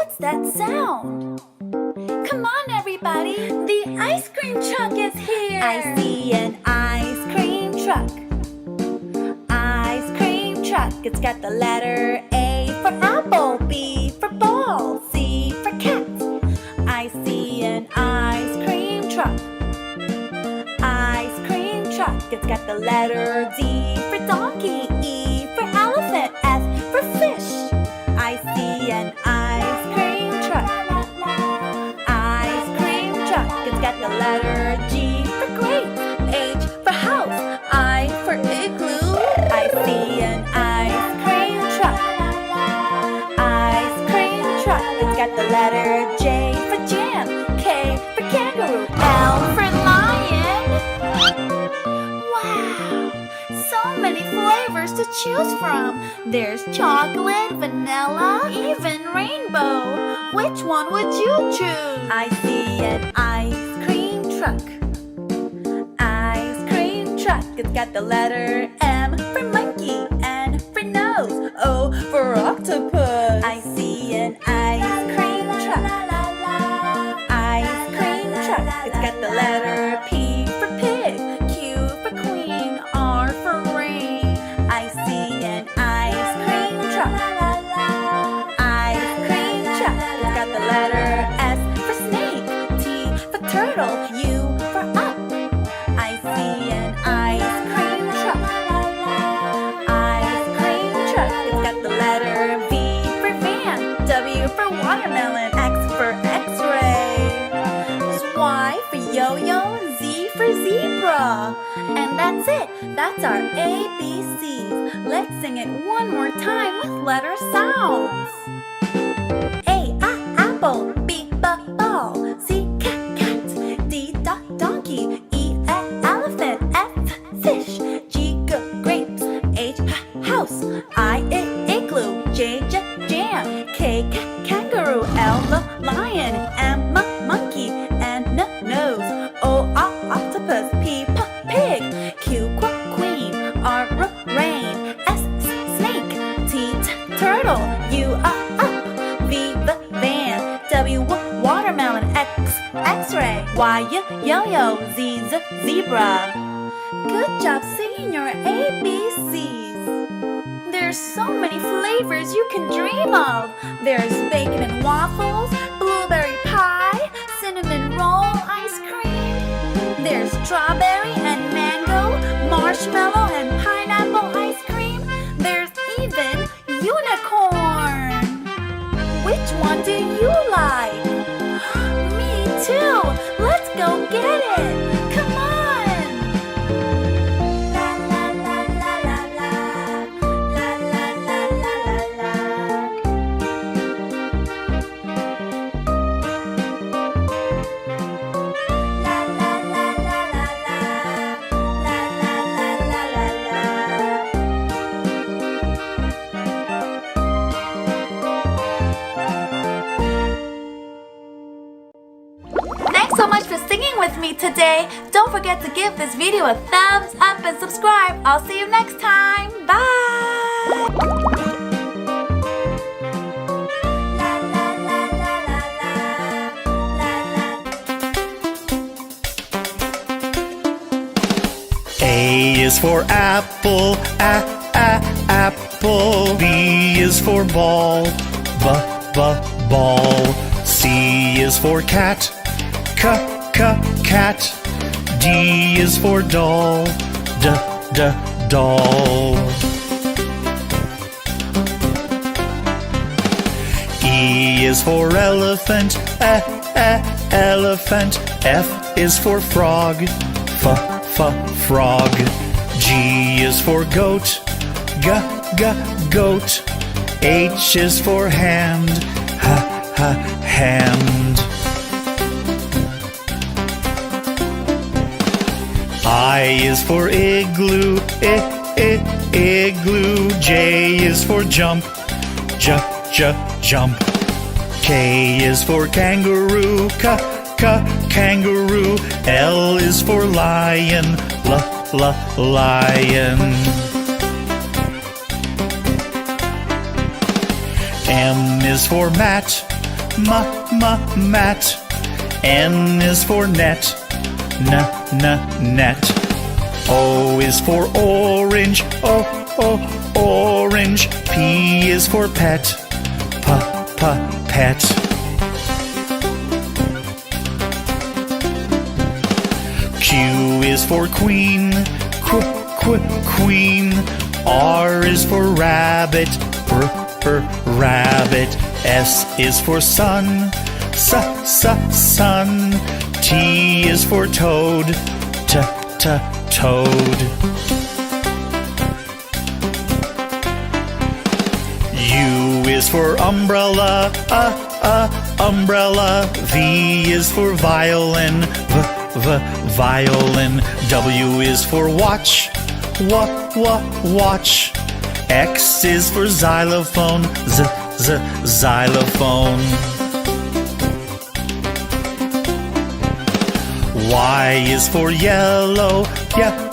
What's that sound? Come on, everybody! The ice cream truck is here! I see an ice cream truck. Ice cream truck. It's got the letter A for apple, B for ball, C for cat. I see an ice cream truck. Ice cream truck. It's got the letter D for donkey, E for elephant, F for fish. I see an ice cream truck. Ice cream truck. It's got the letter G for grape, H for house, I for igloo. I see an ice cream truck. Ice cream truck. It's got the letter J for jam, K for kangaroo, L for lion. Wow! So many flavors to choose from. There's chocolate, vanilla, even rainbow. Which one would you choose? I see an ice cream truck. Ice cream truck. It's got the letter M for monkey, N for nose, O for octopus. I see an ice cream truck. Ice cream truck. It's got the letter P for pig, Q for queen, R for rain. I see an ice cream truck. Ice cream truck. It's got the letter S for snake, T for turtle, U for up. I see an ice cream truck. Ice cream truck. It's got the letter V for van, W for watermelon, X for x-ray. There's Y for yo-yo, Z for zebra. And that's it. That's our ABCs. Let's sing it one more time with letter sounds. A, apple, B, ball, C, cat, D, donkey, E, elephant, F, fish, G, grapes, H, house, I, igloo, J, jam, K, kangaroo, L, lion, M, monkey, N, nose, O, octopus, P, pig, Q, queen, R, rain, S, snake, T, turtle, U, up, V, van, W, watermelon, X, x-ray, Y, yo-yo, Z, zebra. Good job singing your ABCs. There's so many flavors you can dream of. There's bacon and waffles, blueberry pie, cinnamon roll ice cream. There's strawberry and mango, marshmallow and pineapple ice cream. There's even unicorn. Which one do you like? Me too. Let's go get it. Come on. La la la la la la. La la la la la la. La la la la la la. La la la la la la. Thanks so much for singing with me today. Don't forget to give this video a thumbs up and subscribe. I'll see you next time. Bye! La, la, la, la, la, la, la. A is for apple, apple. B is for ball, ball. C is for cat, cat. D is for doll, doll. E is for elephant, elephant. F is for frog, frog. G is for goat, goat. H is for hand, hand. I is for igloo, igloo. J is for jump, jump. K is for kangaroo, kangaroo. L is for lion, lion. M is for mat, mat. N is for net. Net. O is for orange. Orange. P is for pet. Pet. Q is for queen. Queen. R is for rabbit. Rabbit. S is for sun. Sun. T is for toad. Toad. U is for umbrella. Umbrella. V is for violin. Violin. W is for watch. Watch. X is for xylophone. Xylophone. Y is for yellow.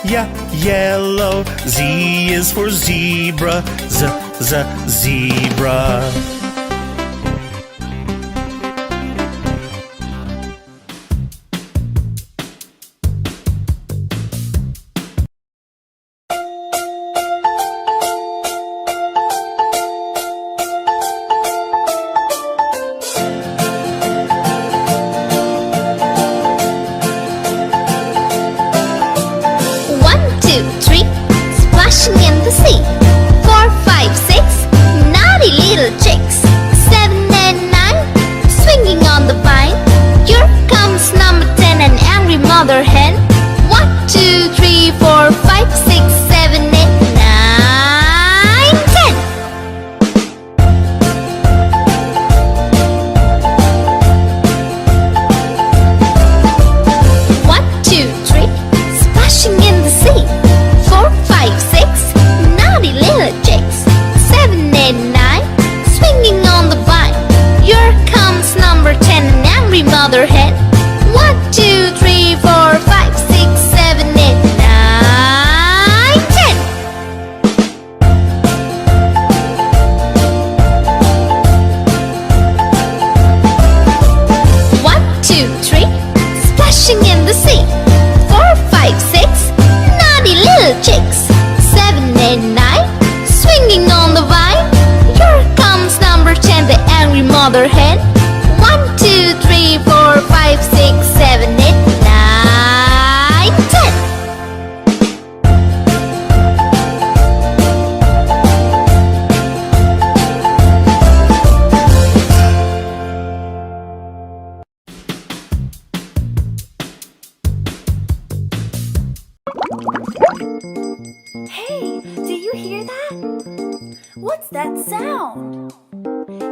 Yellow. Z is for zebra. Zebra. Splashing in the sea. 4, 5, 6, naughty little chicks. 7 and 9, swinging on the vine. Here comes number 10, an angry mother hen. 1, 2, 3, 4, 5, 6, 7, 8, 9, 10. 1, 2, 3, splashing in the sea. 4, 5, 6, naughty little chicks. 7, 8, 9, swinging on the vine. Here comes number 10, an angry mother hen. 1, 2, 3, 4, 5, 6, 7, 8, 9, 10. One, two, three, splashing in the sea. 4, 5, 6, naughty little chicks. 7, 8, 9, swinging on the vine. Here comes number 10, the angry mother hen. 1, 2, 3, 4, 5, 6, 7, 8, 9, 10. Hey, do you hear that? What's that sound?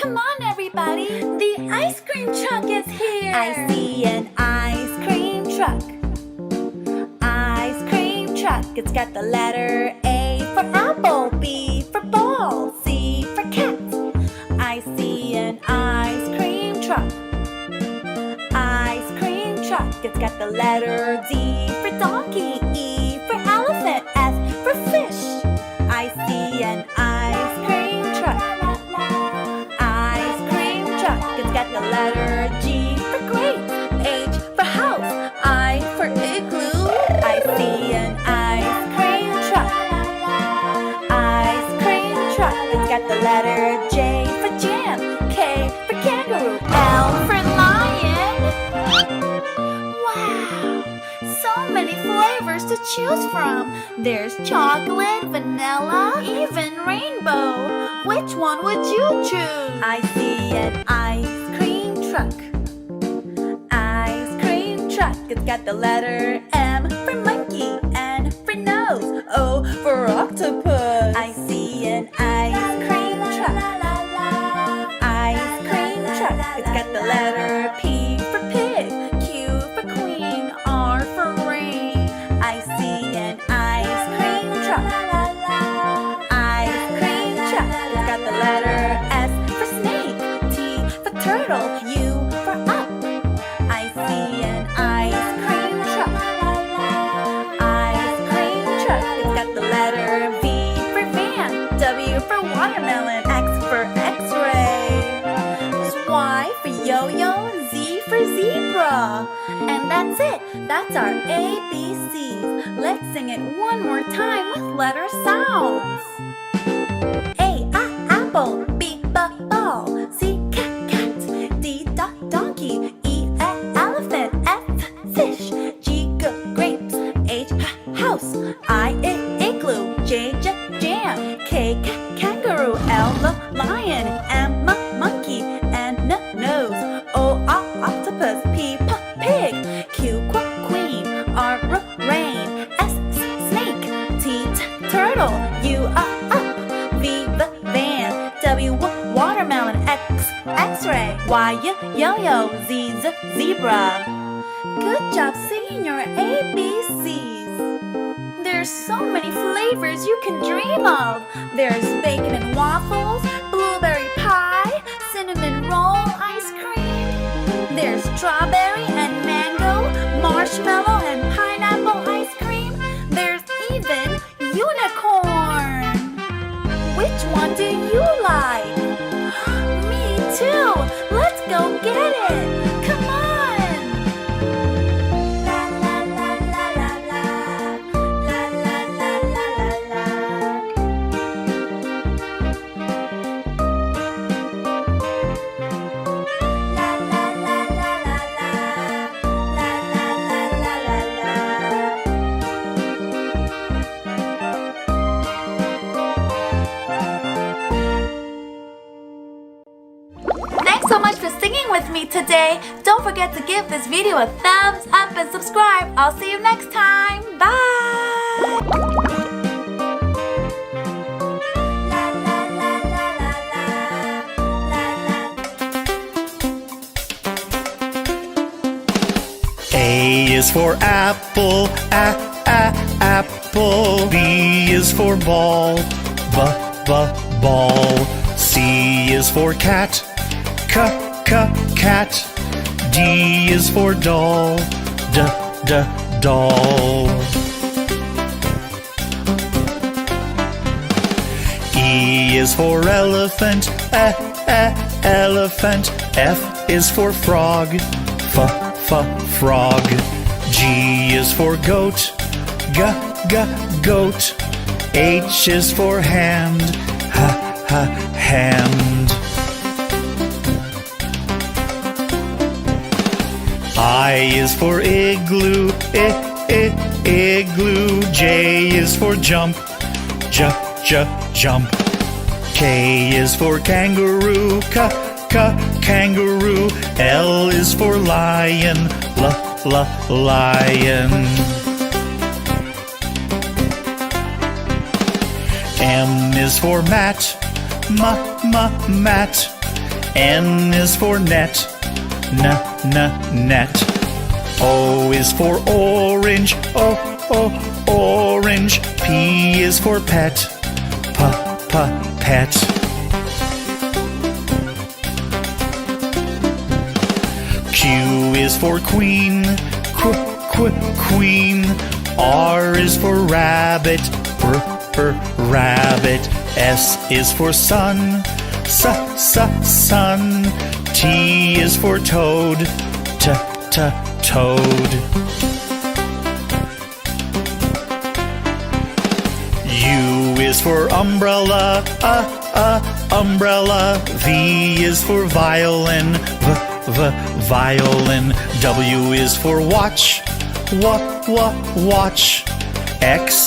Come on, everybody! The ice cream truck is here! I see an ice cream truck. Ice cream truck. It's got the letter A for apple, B for ball, C for cat. I see an ice cream truck. Ice cream truck. It's got the letter D for donkey, E for elephant, F for fish. I see an ice cream truck. Ice cream truck. It's got the letter G for grape, H for house, I for igloo. I see an ice cream truck. Ice cream truck. It's got the letter J for jam, K for kangaroo, L for lion. Wow, so many flavors to choose from. There's chocolate, vanilla, even rainbow. Which one would you choose? I see an ice cream truck. Ice cream truck. It's got the letter M for monkey, N for nose, O for octopus. I see an ice cream truck. Ice cream truck. It's got the letter P for pig, Q for queen, R for rain. I see an ice cream truck. Ice cream truck. It's got the letter S for snake, T for turtle, U for up. I see an ice cream truck. Ice cream truck. It's got the letter V for van, W for watermelon, X for X-ray. There's Y for That's our ABCs. Let's sing it one more time with letter sounds. A, apple. B, ball. C, cat. D, donkey. E, elephant. F, fish. G, grapes. H, house. I, igloo. J, jam. K, kangaroo. L, lion. M, monkey. N, nose. O, octopus. P, pig. Q, queen. R, rain. S, snake. T, turtle. U, up. V, van. W, watermelon. X, x-ray. Y, yo-yo. Z, zebra. Good job singing your ABCs. There's so many flavors you can dream of. There's bacon and waffles, blueberry pie, cinnamon roll ice cream. There's strawberry and mango, marshmallow and pineapple ice cream. There's even unicorn. Which one do you like? Me too. Let's go get it. Come on. Thanks so much for singing with me today. Don't forget to give this video a thumbs up and subscribe. I'll see you next time. Bye! A is for apple, apple. B is for ball, ball. C is for cat, cat. D is for doll, doll. E is for elephant, elephant. F is for frog, frog. G is for goat, goat. H is for hand, hand. I is for igloo, igloo. J is for jump, jump. K is for kangaroo, kangaroo. L is for lion, lion. M is for mat, mat. N is for net, net. O is for orange, orange. P is for pet, pet. Q is for queen, queen. R is for rabbit, rabbit. S is for sun, sun. T is for toad, toad. U is for umbrella, umbrella. V is for violin, violin. W is for watch, watch. X